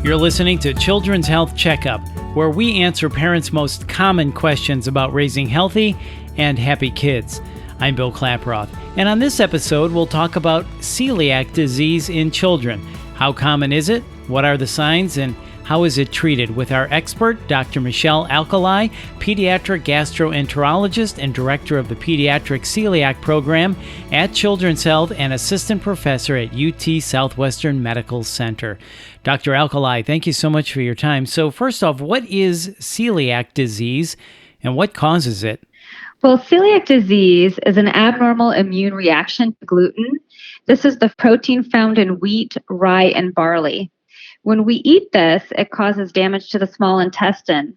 You're listening to Children's Health Checkup, where we answer parents' most common questions about raising healthy and happy kids. I'm Bill Klaproth, and on this episode, we'll talk about celiac disease in children. How common is it? What are the signs? And how is it treated? With our expert, Dr. Michelle Alkali, pediatric gastroenterologist and director of the Pediatric Celiac Program at Children's Health and assistant professor at UT Southwestern Medical Center. Dr. Alkali, thank you so much for your time. So first off, what is celiac disease and what causes it? Well, celiac disease is an abnormal immune reaction to gluten. This is the protein found in wheat, rye, and barley. When we eat this, it causes damage to the small intestine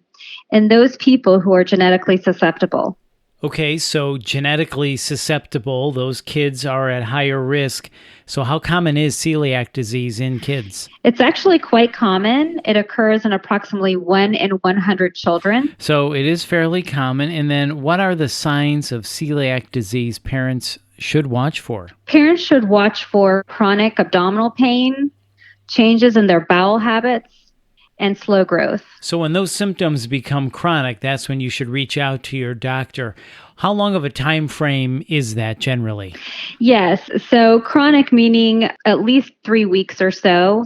in those people who are genetically susceptible. Okay, so genetically susceptible, those kids are at higher risk. So how common is celiac disease in kids? It's actually quite common. It occurs in approximately 1 in 100 children. So it is fairly common. And then what are the signs of celiac disease parents should watch for? Parents should watch for chronic abdominal pain, changes in their bowel habits, and slow growth. So when those symptoms become chronic, that's when you should reach out to your doctor. How long of a time frame is that generally? Yes, so chronic meaning at least 3 weeks or so.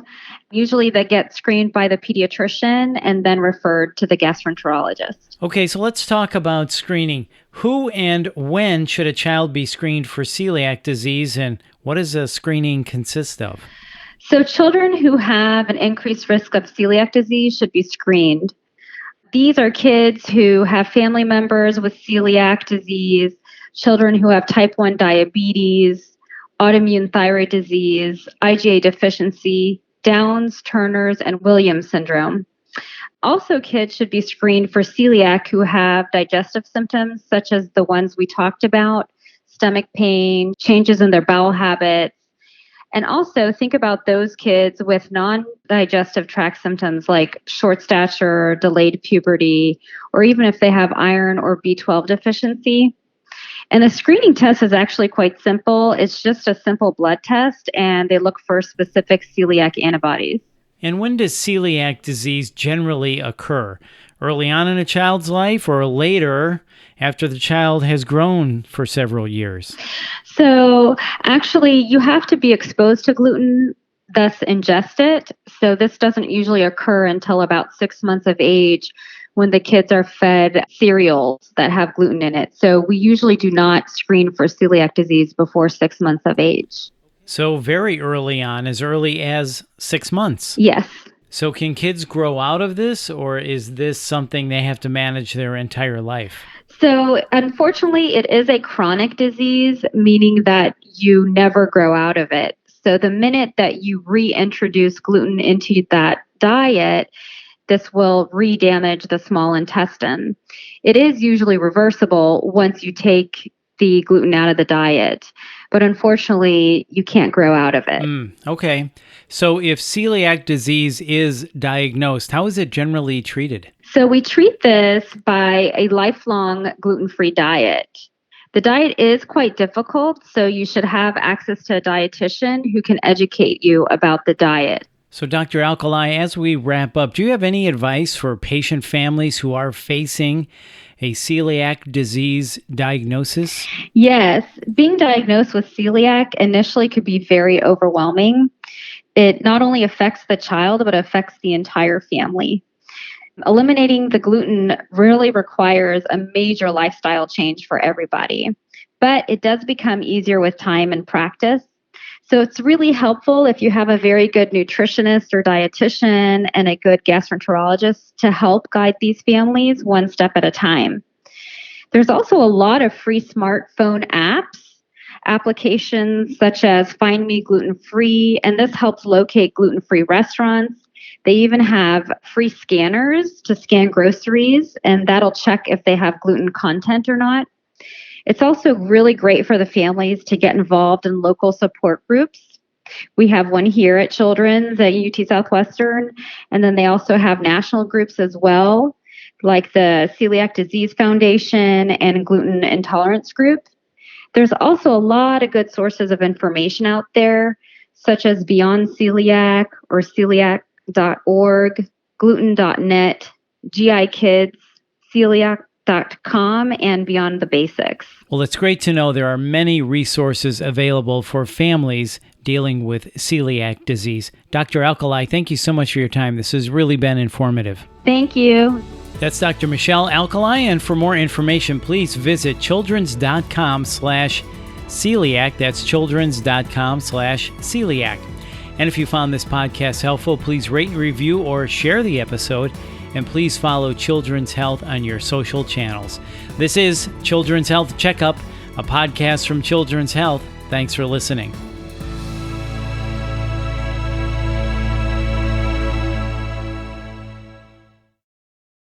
Usually they get screened by the pediatrician and then referred to the gastroenterologist. Okay, so let's talk about screening. Who and when should a child be screened for celiac disease, and what does a screening consist of? So children who have an increased risk of celiac disease should be screened. These are kids who have family members with celiac disease, children who have type 1 diabetes, autoimmune thyroid disease, IgA deficiency, Downs, Turner's, and Williams syndrome. Also, kids should be screened for celiac who have digestive symptoms, such as the ones we talked about, stomach pain, changes in their bowel habits. And also think about those kids with non-digestive tract symptoms like short stature, delayed puberty, or even if they have iron or B12 deficiency. And the screening test is actually quite simple. It's just a simple blood test, and they look for specific celiac antibodies. And when does celiac disease generally occur? Early on in a child's life or later after the child has grown for several years? So actually, you have to be exposed to gluten, thus ingest it. So this doesn't usually occur until about 6 months of age when the kids are fed cereals that have gluten in it. So we usually do not screen for celiac disease before 6 months of age. So very early on, as early as 6 months? Yes. So can kids grow out of this, or is this something they have to manage their entire life? So unfortunately, it is a chronic disease, meaning that you never grow out of it. So the minute that you reintroduce gluten into that diet, this will re-damage the small intestine. It is usually reversible once you take the gluten out of the diet, but unfortunately, you can't grow out of it. Okay. So if celiac disease is diagnosed, how is it generally treated? So we treat this by a lifelong gluten-free diet. The diet is quite difficult, so you should have access to a dietitian who can educate you about the diet. So Dr. Alkali, as we wrap up, do you have any advice for patient families who are facing a celiac disease diagnosis? Yes, being diagnosed with celiac initially could be very overwhelming. It not only affects the child, but affects the entire family. Eliminating the gluten really requires a major lifestyle change for everybody, but it does become easier with time and practice. So it's really helpful if you have a very good nutritionist or dietitian and a good gastroenterologist to help guide these families one step at a time. There's also a lot of free smartphone applications such as Find Me Gluten Free, and this helps locate gluten-free restaurants. They even have free scanners to scan groceries, and that'll check if they have gluten content or not. It's also really great for the families to get involved in local support groups. We have one here at Children's at UT Southwestern, and then they also have national groups as well, like the Celiac Disease Foundation and Gluten Intolerance Group. There's also a lot of good sources of information out there, such as Beyond Celiac or Celiac gluten.net, GI Kids, Celiac.com, and Beyond the Basics. Well, it's great to know there are many resources available for families dealing with celiac disease. Dr. Alkali, thank you so much for your time. This has really been informative. Thank you. That's Dr. Michelle Alkali, and for more information, please visit childrens.com/celiac. That's childrens.com/celiac. And if you found this podcast helpful, please rate, review, or share the episode. And please follow Children's Health on your social channels. This is Children's Health Checkup, a podcast from Children's Health. Thanks for listening.